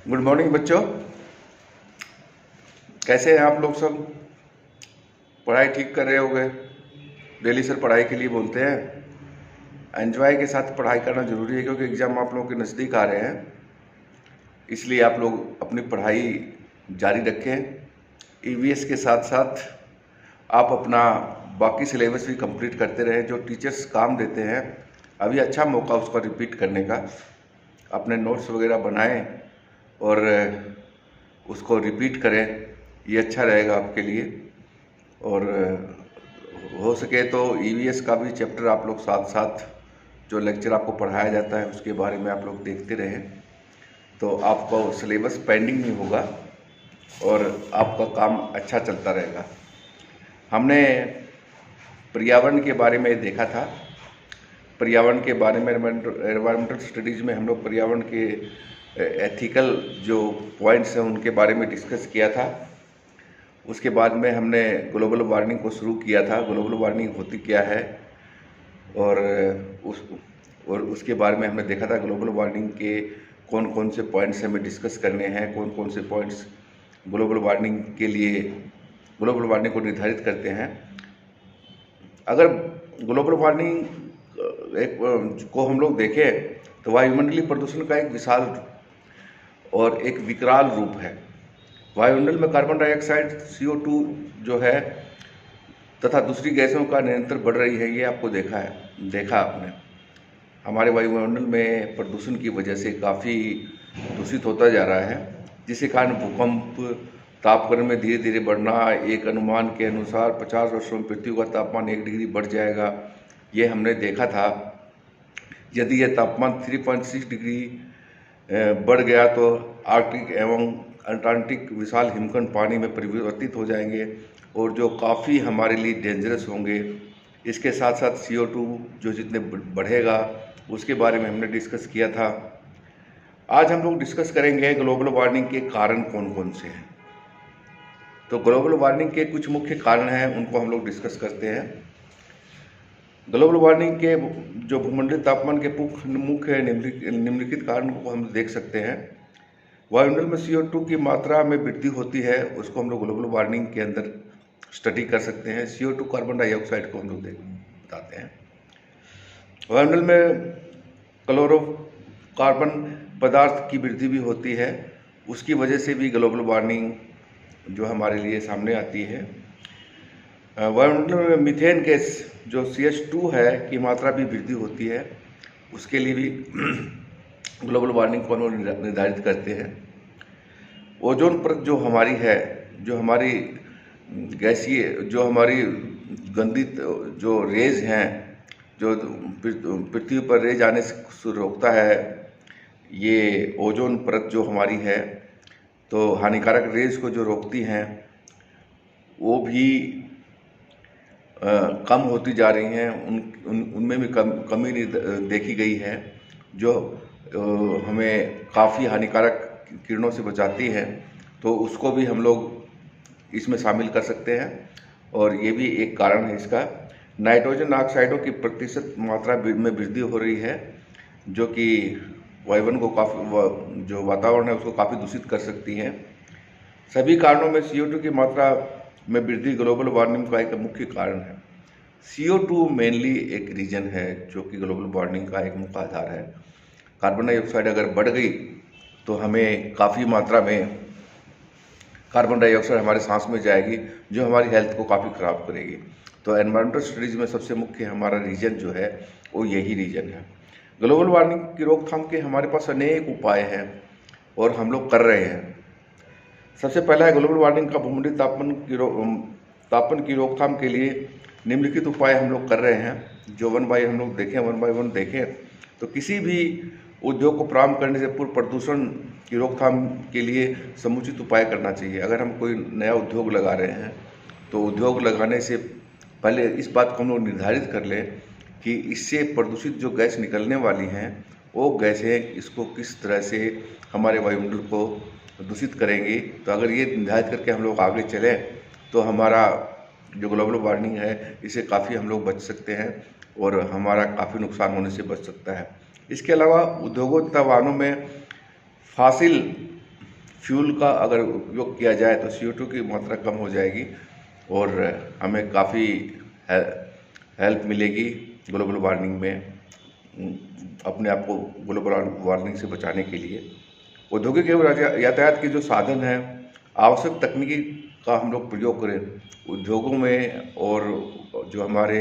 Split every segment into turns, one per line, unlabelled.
Good morning बच्चों, कैसे हैं आप लोग सब? पढ़ाई ठीक कर रहे होगे? डेली सर पढ़ाई के लिए बोलते हैं। एंजॉय के साथ पढ़ाई करना ज़रूरी है क्योंकि एग्ज़ाम आप लोगों के नज़दीक आ रहे हैं। इसलिए आप लोग अपनी पढ़ाई जारी रखें। ईवीएस के साथ साथ आप अपना बाकी सिलेबस भी कंप्लीट करते रहें। जो टीचर्स काम देते हैं, अभी अच्छा मौका उसका रिपीट करने का। अपने नोट्स वगैरह बनाएं और उसको रिपीट करें, ये अच्छा रहेगा आपके लिए। और हो सके तो ईवीएस का भी चैप्टर आप लोग साथ साथ जो लेक्चर आपको पढ़ाया जाता है उसके बारे में आप लोग देखते रहें, तो आपका सिलेबस पेंडिंग नहीं होगा और आपका काम अच्छा चलता रहेगा। हमने पर्यावरण के बारे में देखा था। पर्यावरण के बारे में एनवायरमेंटल स्टडीज़ में हम लोग पर्यावरण के एथिकल जो पॉइंट्स हैं उनके बारे में डिस्कस किया था। उसके बाद में हमने ग्लोबल वार्मिंग को शुरू किया था। ग्लोबल वार्मिंग होती क्या है और उसके बारे में हमने देखा था ग्लोबल वार्मिंग के कौन कौन से पॉइंट्स हमें डिस्कस करने हैं, कौन कौन से पॉइंट्स ग्लोबल वार्मिंग के लिए ग्लोबल वार्मिंग को निर्धारित करते हैं। अगर ग्लोबल वार्मिंग को हम लोग देखें तो वायुमंडलीय प्रदूषण का एक विशाल और एक विकराल रूप है। वायुमंडल में कार्बन डाइऑक्साइड CO2 जो है तथा दूसरी गैसों का निरंतर बढ़ रही है, ये आपको देखा आपने। हमारे वायुमंडल में प्रदूषण की वजह से काफ़ी दूषित होता जा रहा है, जिसके कारण भूकंप, तापक्रम में धीरे धीरे बढ़ना। एक अनुमान के अनुसार 50 वर्षों में पृथ्वी का तापमान 1 डिग्री बढ़ जाएगा, ये हमने देखा था। यदि यह तापमान 3.6 डिग्री बढ़ गया तो आर्कटिक एवं अंटार्कटिक विशाल हिमखंड पानी में परिवर्तित हो जाएंगे और जो काफ़ी हमारे लिए डेंजरस होंगे। इसके साथ साथ CO2 जो जितने बढ़ेगा उसके बारे में हमने डिस्कस किया था। आज हम लोग डिस्कस करेंगे ग्लोबल वार्मिंग के कारण कौन कौन से हैं। तो ग्लोबल वार्मिंग के कुछ मुख्य कारण हैं, उनको हम लोग डिस्कस करते हैं। ग्लोबल वार्मिंग के जो भूमंडलीय तापमान के मुख्य निम्नलिखित कारण को हम देख सकते हैं। वायुमंडल में CO2 की मात्रा में वृद्धि होती है, उसको हम लोग ग्लोबल वार्मिंग के अंदर स्टडी कर सकते हैं। CO2 कार्बन डाइऑक्साइड को हम लोग बताते हैं। वायुमंडल में क्लोरोकार्बन पदार्थ की वृद्धि भी होती है, उसकी वजह से भी ग्लोबल वार्मिंग जो हमारे लिए सामने आती है। वायुमंडल में मीथेन गैस जो CH2 है की मात्रा भी वृद्धि होती है, उसके लिए भी ग्लोबल वार्मिंग को हम लोग निर्धारित करते हैं। ओजोन परत जो हमारी है, जो हमारी गैसीय, जो हमारी गंदी जो रेज हैं, जो पृथ्वी पर रेज आने से रोकता है, ये ओजोन परत जो हमारी है, तो हानिकारक रेज को जो रोकती हैं वो भी कम होती जा रही हैं। उनमें भी कमी देखी गई है, जो हमें काफ़ी हानिकारक किरणों से बचाती है, तो उसको भी हम लोग इसमें शामिल कर सकते हैं और ये भी एक कारण है इसका। नाइट्रोजन ऑक्साइडों की प्रतिशत मात्रा में वृद्धि हो रही है, जो कि वायुमंडल को काफ़ी, जो वातावरण है उसको काफ़ी दूषित कर सकती हैं। सभी कारणों में CO2 की मात्रा में वृद्धि ग्लोबल वार्मिंग का एक मुख्य कारण है। CO2 मेनली एक रीजन है जो कि ग्लोबल वार्मिंग का एक मुख्य आधार है। कार्बन डाइऑक्साइड अगर बढ़ गई तो हमें काफ़ी मात्रा में कार्बन डाइऑक्साइड हमारे सांस में जाएगी, जो हमारी हेल्थ को काफ़ी ख़राब करेगी। तो एनवायरमेंटल स्टडीज़ में सबसे मुख्य हमारा रीजन जो है वो यही रीजन है। ग्लोबल वार्मिंग की रोकथाम के हमारे पास अनेक उपाय हैं और हम लोग कर रहे हैं। सबसे पहला है ग्लोबल वार्मिंग का भूमंडलीय तापमान की रोकथाम के लिए निम्नलिखित उपाय हम लोग कर रहे हैं, जो वन बाय वन देखें तो किसी भी उद्योग को प्रारंभ करने से पूर्व प्रदूषण की रोकथाम के लिए समुचित उपाय करना चाहिए। अगर हम कोई नया उद्योग लगा रहे हैं तो उद्योग लगाने से पहले इस बात को हम लोग निर्धारित कर लें कि इससे प्रदूषित जो गैस निकलने वाली हैं वो गैसें इसको किस तरह से हमारे वायुमंडल को दूषित करेंगी। तो अगर ये निर्धारित करके हम लोग आगे चलें तो हमारा जो ग्लोबल वार्मिंग है इसे काफ़ी हम लोग बच सकते हैं और हमारा काफ़ी नुकसान होने से बच सकता है। इसके अलावा उद्योगों तथा वाहनों में फॉसिल फ्यूल का अगर उपयोग किया जाए तो CO2 की मात्रा कम हो जाएगी और हमें काफ़ी हेल्प मिलेगी ग्लोबल वार्मिंग में, अपने आप को ग्लोबल वार्मिंग से बचाने के लिए। औद्योगिक एवं यातायात के जो साधन हैं, आवश्यक तकनीकी का हम लोग प्रयोग करें उद्योगों में, और जो हमारे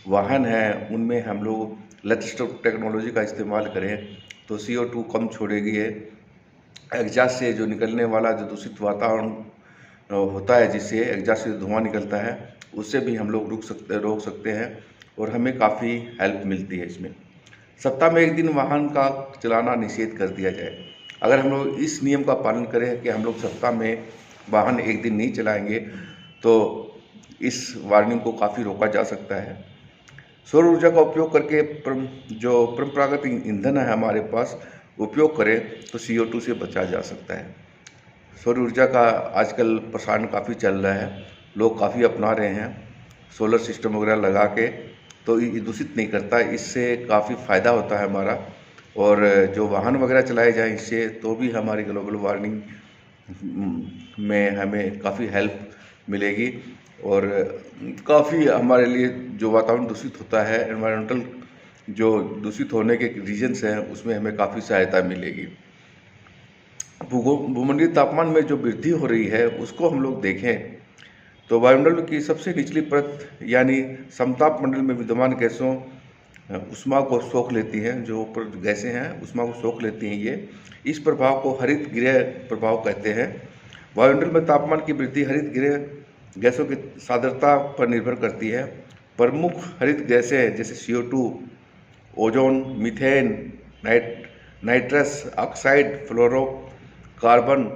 वाहन हैं उनमें हम लोग लेटेस्ट टेक्नोलॉजी का इस्तेमाल करें तो CO2 कम छोड़ेगी है। एग्जॉस्ट से जो निकलने वाला जो दूषित वातावरण होता है, जिससे एग्जॉस्ट से धुआं निकलता है, उससे भी हम लोग रोक सकते हैं और हमें काफ़ी हेल्प मिलती है इसमें। सप्ताह में एक दिन वाहन का चलाना निषेध कर दिया जाए। अगर हम लोग इस नियम का पालन करें कि हम लोग सप्ताह में वाहन एक दिन नहीं चलाएंगे तो इस वार्मिंग को काफ़ी रोका जा सकता है। सौर ऊर्जा का उपयोग करके जो परंपरागत ईंधन है हमारे पास उपयोग करें तो CO2 से बचा जा सकता है। सौर ऊर्जा का आजकल प्रसारण काफ़ी चल रहा है, लोग काफ़ी अपना रहे हैं सोलर सिस्टम वगैरह लगा के, तो ये दूषित नहीं करता, इससे काफ़ी फ़ायदा होता है हमारा। और जो वाहन वगैरह चलाए जाएँ इससे, तो भी हमारी ग्लोबल वार्मिंग में हमें काफ़ी हेल्प मिलेगी और काफ़ी हमारे लिए जो वातावरण दूषित होता है, एनवायरमेंटल जो दूषित होने के रीजन्स हैं, उसमें हमें काफ़ी सहायता मिलेगी। भूमंडलीय तापमान में जो वृद्धि हो रही है उसको हम लोग देखें तो वायुमंडल की सबसे निचली परत यानी समताप मंडल में विद्यमान गैसों ऊष्मा को सोख लेती हैं, जो ऊपर गैसें हैं ऊष्मा को सोख लेती हैं। ये इस प्रभाव को हरित गृह प्रभाव कहते हैं। वायुमंडल में तापमान की वृद्धि हरित गृह गैसों की सांद्रता पर निर्भर करती है। प्रमुख हरित गैसें जैसे CO2, ozone, methane, nitrous oxide, fluorocarbon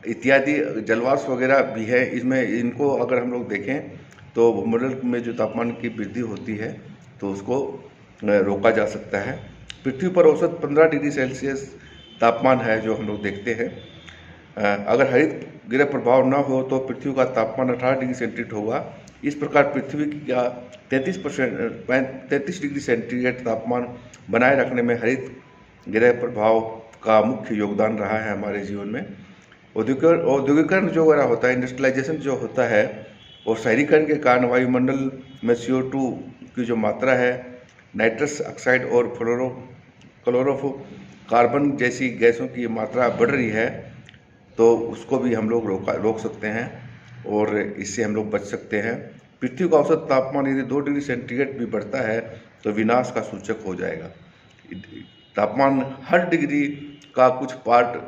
इत्यादि जलवाष्प वगैरह भी है। इसमें इनको अगर हम लोग देखें तो भूमंडल में जो तापमान की वृद्धि होती है तो उसको रोका जा सकता है। पृथ्वी पर औसत 15 डिग्री सेल्सियस तापमान है जो हम लोग देखते हैं। अगर हरित गृह प्रभाव न हो तो पृथ्वी का तापमान 18 डिग्री सेंटीग्रेड होगा। इस प्रकार पृथ्वी का 33 डिग्री सेंटीग्रेड तापमान बनाए रखने में हरित गृह प्रभाव का मुख्य योगदान रहा है हमारे जीवन में। औद्योगिकरण जो वगैरह होता है, इंडस्ट्रियलाइजेशन जो होता है, और शहरीकरण के कारण वायुमंडल में CO2 की जो मात्रा है, नाइट्रस ऑक्साइड और क्लोरोफ्लोरोकार्बन जैसी गैसों की मात्रा बढ़ रही है, तो उसको भी हम लोग रोक सकते हैं और इससे हम लोग बच सकते हैं। पृथ्वी का औसत तापमान यदि 2 डिग्री सेंटीग्रेड भी बढ़ता है तो विनाश का सूचक हो जाएगा। तापमान हर डिग्री का कुछ पार्ट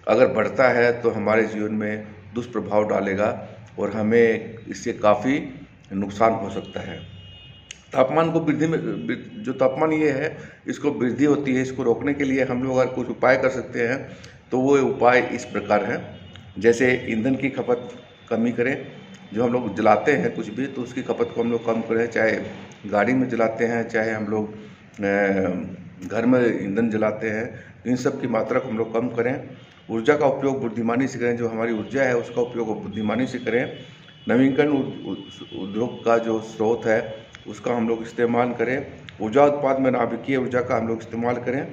अगर बढ़ता है तो हमारे जीवन में दुष्प्रभाव डालेगा और हमें इससे काफ़ी नुकसान हो सकता है। तापमान को वृद्धि में जो तापमान ये है, इसको वृद्धि होती है, इसको रोकने के लिए हम लोग अगर कुछ उपाय कर सकते हैं तो वो उपाय इस प्रकार हैं। जैसे ईंधन की खपत कमी करें, जो हम लोग जलाते हैं कुछ भी तो उसकी खपत को हम लोग कम करें, चाहे गाड़ी में जलाते हैं चाहे हम लोग घर में ईंधन जलाते हैं, इन सब की मात्रा को हम लोग कम करें। ऊर्जा का उपयोग बुद्धिमानी से करें, जो हमारी ऊर्जा है उसका उपयोग बुद्धिमानी से करें। नवीकरण उद्योग का जो स्रोत है उसका हम लोग इस्तेमाल करें। ऊर्जा उत्पाद में नाभिकीय ऊर्जा का हम लोग इस्तेमाल करें।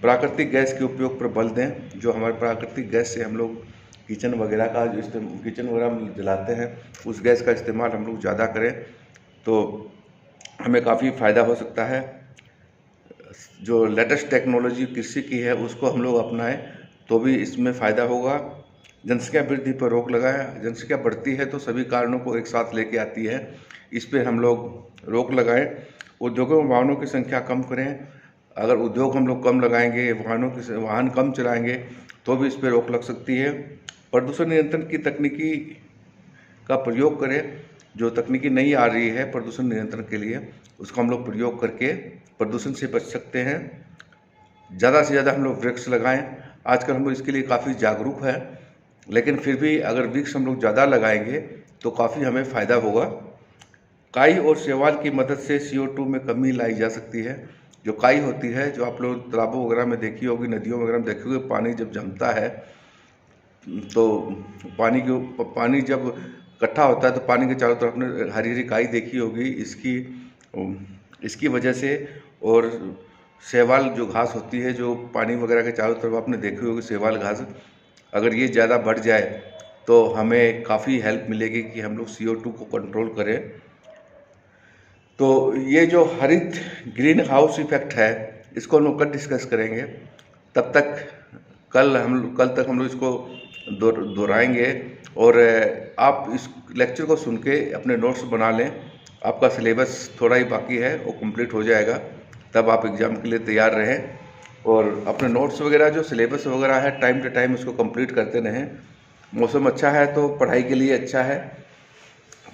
प्राकृतिक गैस के उपयोग पर बल दें, जो हमारे प्राकृतिक गैस से हम लोग किचन वगैरह का जो किचन वगैरह में जलाते हैं उस गैस का इस्तेमाल हम लोग ज़्यादा करें तो हमें काफ़ी फ़ायदा हो सकता है। जो लेटेस्ट टेक्नोलॉजी कृषि की है उसको हम लोग अपनाएं तो भी इसमें फ़ायदा होगा। जनसंख्या वृद्धि पर रोक लगाएं। जनसंख्या बढ़ती है तो सभी कारणों को एक साथ लेके आती है, इस पर हम लोग रोक लगाएं। उद्योगों में वाहनों की संख्या कम करें। अगर उद्योग हम लोग कम लगाएंगे, वाहन कम चलाएंगे तो भी इस पर रोक लग सकती है। प्रदूषण नियंत्रण की तकनीकी का प्रयोग करें। जो तकनीकी नहीं आ रही है प्रदूषण नियंत्रण के लिए, उसका हम लोग प्रयोग करके प्रदूषण से बच सकते हैं। ज़्यादा से ज़्यादा हम लोग वृक्ष लगाएं। आजकल हम लोग इसके लिए काफ़ी जागरूक हैं, लेकिन फिर भी अगर वृक्ष हम लोग ज़्यादा लगाएंगे तो काफ़ी हमें फ़ायदा होगा। काई और शैवाल की मदद से CO2 में कमी लाई जा सकती है। जो काई होती है, जो आप लोग तालाबों वगैरह में देखी होगी, नदियों वगैरह में देखी होगी, पानी जब जमता है तो पानी जब इकट्ठा होता है तो पानी के चारों तरफ आपने हरी हरी काई देखी होगी इसकी वजह से। और शैवाल जो घास होती है, जो पानी वगैरह के चारों तरफ आपने देखी होगी शैवाल घास, अगर ये ज़्यादा बढ़ जाए तो हमें काफ़ी हेल्प मिलेगी कि हम लोग CO2 को कंट्रोल करें। तो ये जो हरित ग्रीन हाउस इफेक्ट है, इसको हम लोग कल डिस्कस करेंगे। तब तक कल तक हम लोग इसको दोहराएंगे और आप इस लेक्चर को सुन के अपने नोट्स बना लें। आपका सिलेबस थोड़ा ही बाकी है, वो कंप्लीट हो जाएगा, तब आप एग्ज़ाम के लिए तैयार रहें। और अपने नोट्स वगैरह जो सिलेबस वगैरह है टाइम टू टाइम उसको कंप्लीट करते रहें। मौसम अच्छा है तो पढ़ाई के लिए अच्छा है,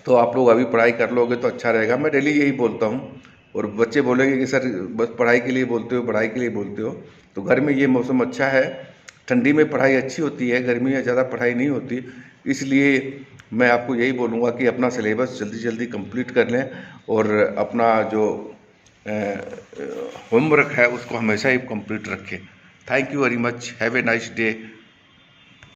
तो आप लोग अभी पढ़ाई कर लोगे तो अच्छा रहेगा। मैं डेली यही बोलता हूँ, और बच्चे बोलेंगे कि सर बस पढ़ाई के लिए बोलते हो, पढ़ाई के लिए बोलते हो। तो घर में ये मौसम अच्छा है, ठंडी में पढ़ाई अच्छी होती है, गर्मी में ज़्यादा पढ़ाई नहीं होती। इसलिए मैं आपको यही बोलूँगा कि अपना सिलेबस जल्दी जल्दी कंप्लीट कर लें और अपना जो होमवर्क है उसको हमेशा ही कंप्लीट रखें। Thank you very much, have a nice day.